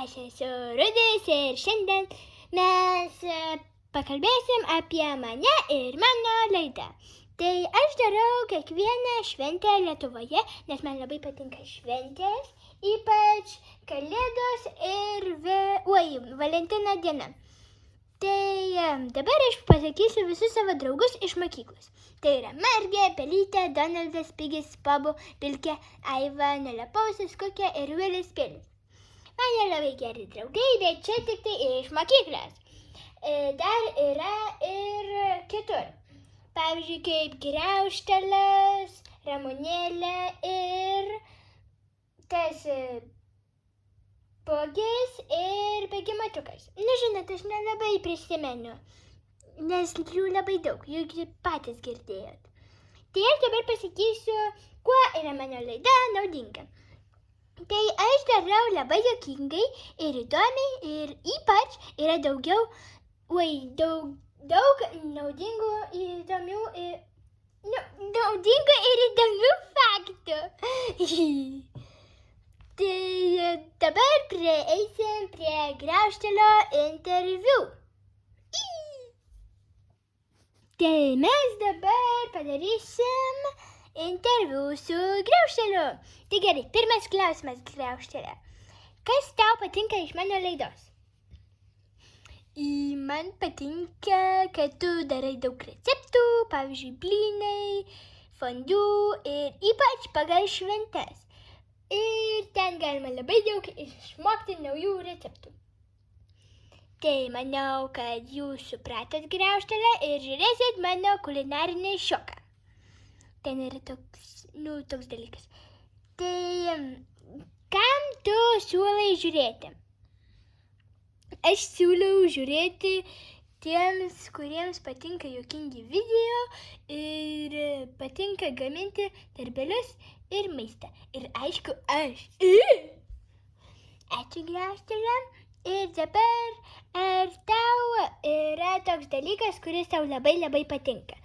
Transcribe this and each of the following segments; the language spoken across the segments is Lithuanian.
aš esu Rudis ir šiandien mes pakalbėsim apie mane ir mano laidą. Tai aš darau kiekvieną šventę Lietuvoje, nes man labai patinka šventės, ypač Kalėdos ir Valentino diena. Tai dabar aš pasakysiu visus savo draugus iš mokyklos. Tai yra Margė, Pelytė, Donaldas, Pigis, Bobo, Pilkė, Aiva, Nelepausas, Kukė ir Vilis Pilis. Man jie labai geri draugai, bet čia tik tai iš mokyklos. Dar yra ir kitur. Pavyzdžiui, kaip Griauštelis, Ramonėlė ir tas Pugis ir Bėgimatukas. Žinot, aš nelabai prisimenu, nes jų labai daug, juk patys girdėjot. Tai aš dabar pasakysiu, kuo yra mano laida naudinga. Tai aš darau labai juokingai ir įdomiai ir ypač yra daug naudingų ir įdomių faktų. Tai dabar prieisim prie Griauštelio interviu. Tai mes dabar padarysim interviu su Griaušteliu. Tai gerai, pirmas klausimas Griauštelė. Kas tau patinka iš mano laidos? Man patinka, kad tu darai daug receptų, pavyzdžiui, blynai, fondiu ir ypač pagal šventes. Ir ten galima labai daug išmokti naujų receptų. Tai manau, kad jūs supratot Griauštelę ir žiūrėsit mano kulinarinį šoką. Ten yra toks dalykas. Tai kam tu siūlai žiūrėti? Aš siūlau žiūrėti tiems, kuriems patinka juokingi video ir patinka gaminti darbelius ir maistą. Ir aišku, aš. Ačiū Griauštelė. Ir dabar, ar tau yra toks dalykas, kuris tau labai patinka?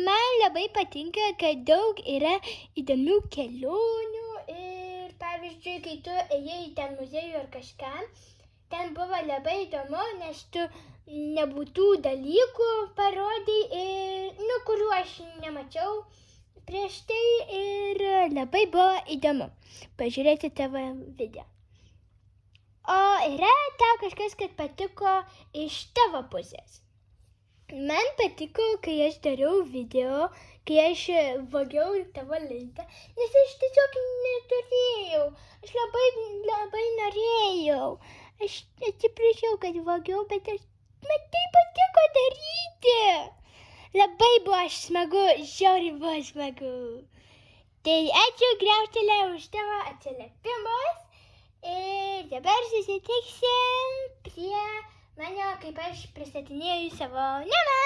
Man labai patinka, kad daug yra įdomių kelionių ir pavyzdžiui, kai tu ėjai į ten muziejų ar kažką, ten buvo labai įdomu, nes tu nebūtų dalykų parodai, kurių aš nemačiau prieš tai ir labai buvo įdomu pažiūrėti tavo video. O yra tau kažkas, kad patiko iš tavo pusės? Man patiko, kai aš dariau video, kai aš vogiau tavo laidą, nes aš tiesiog neturėjau. Aš labai norėjau. Aš atsiprašau, kad vogiau, bet man tai patiko daryti. Labai buvo smagu, žiauriai buvo smagu. Tai ačiū Griauštelė už tavo atsiliepimus. Ir dabar susitiksim prie mano, kaip aš pristatinėjau savo namą.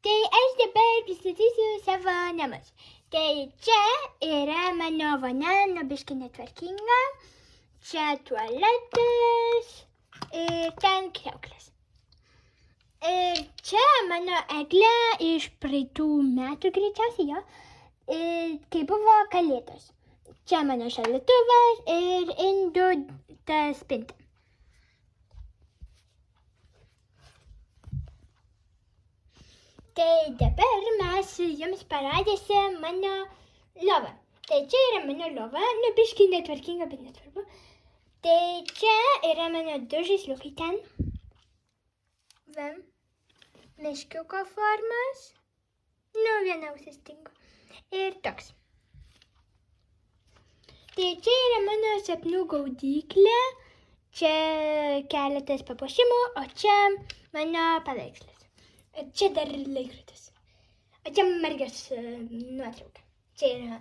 Tai aš dabar pristatysiu savo namus. Tai čia yra mano vonia, biškį netvarkinga. Čia tualetas ir ten kriauklės. Ir čia mano eglė iš praeitų metų greičiausiai jo, kai buvo Kalėdos. Čia mano šaldytuvas ir indų ta spinta. Tai dabar mes jums parodysim mano lovą. Tai čia yra mano lova, biškį netvarkinga, bet nesvarbu. Tai čia yra mano du žaisliukai ten. Va, meškiuko formos. Viena ausis tinko. Ir toks. Tai čia yra mano sapnų gaudyklė, čia keletas papuošimų, o čia mano paveikslas. Čia dar laikrodis. O čia Margės nuotrauka. Čia yra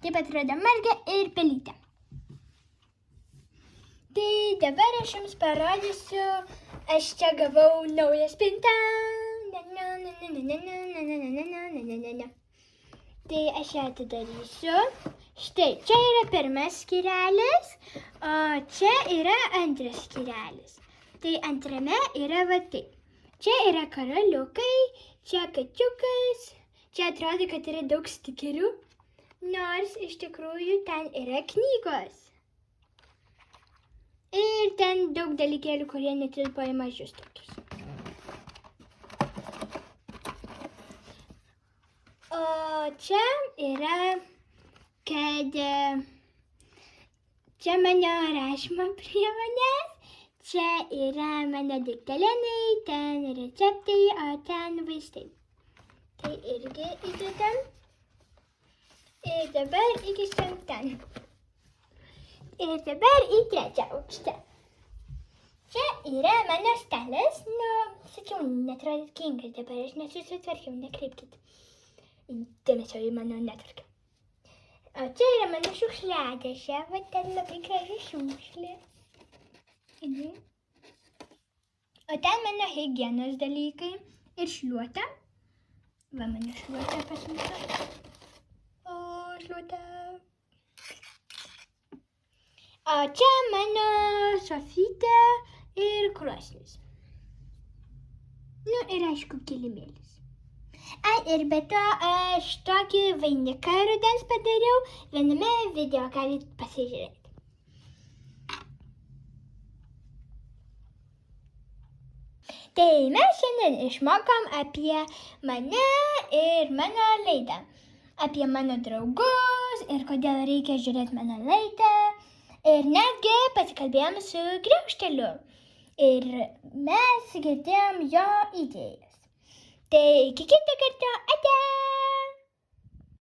taip atrodo Margė ir Pelytė. Tai dabar aš jums parodysiu, aš čia gavau naują spintą. Tai aš ją atidarysiu. Štai, čia yra pirmas skyrelis, o čia yra antras skyrelis. Tai antrame yra va taip. Čia yra karaliukai, čia kačiukas, čia atrodo, kad yra daug stikerių, nors iš tikrųjų ten yra knygos. Ir ten daug dalykėlių, kurie netilpo į mažius tokius. O čia yra, kad čia mano rašymo priemonės, čia yra mano daiktelenai, ten receptai, o ten vaistai. Tai irgi įdedam. Ir dabar įkišam ten. Ir dabar į trečią aukštą. Čia yra mano stalas, sakiau, netvarkingas dabar, aš nesusitvarkiau, nekreipkit dėmesio į mano netvarką. O čia yra mano šiukšliadėžė, va ten labai graži šiukšlė. O ten mano higienos dalykai ir šluota. Va mano šluota pasiimta. O šluota. O čia mano sofytė ir krosnis. Ir aišku, kilimėlis. Ir be to aš tokį vainiką rudens padariau, viename video galite pasižiūrėti. Tai mes šiandien išmokom apie mane ir mano laidą. Apie mano draugus ir kodėl reikia žiūrėti mano laidą. Ir netgi pasikalbėjom su Griaukšteliu. Ir mes girdėjom jo idėjas. Tai iki kito karto, ate!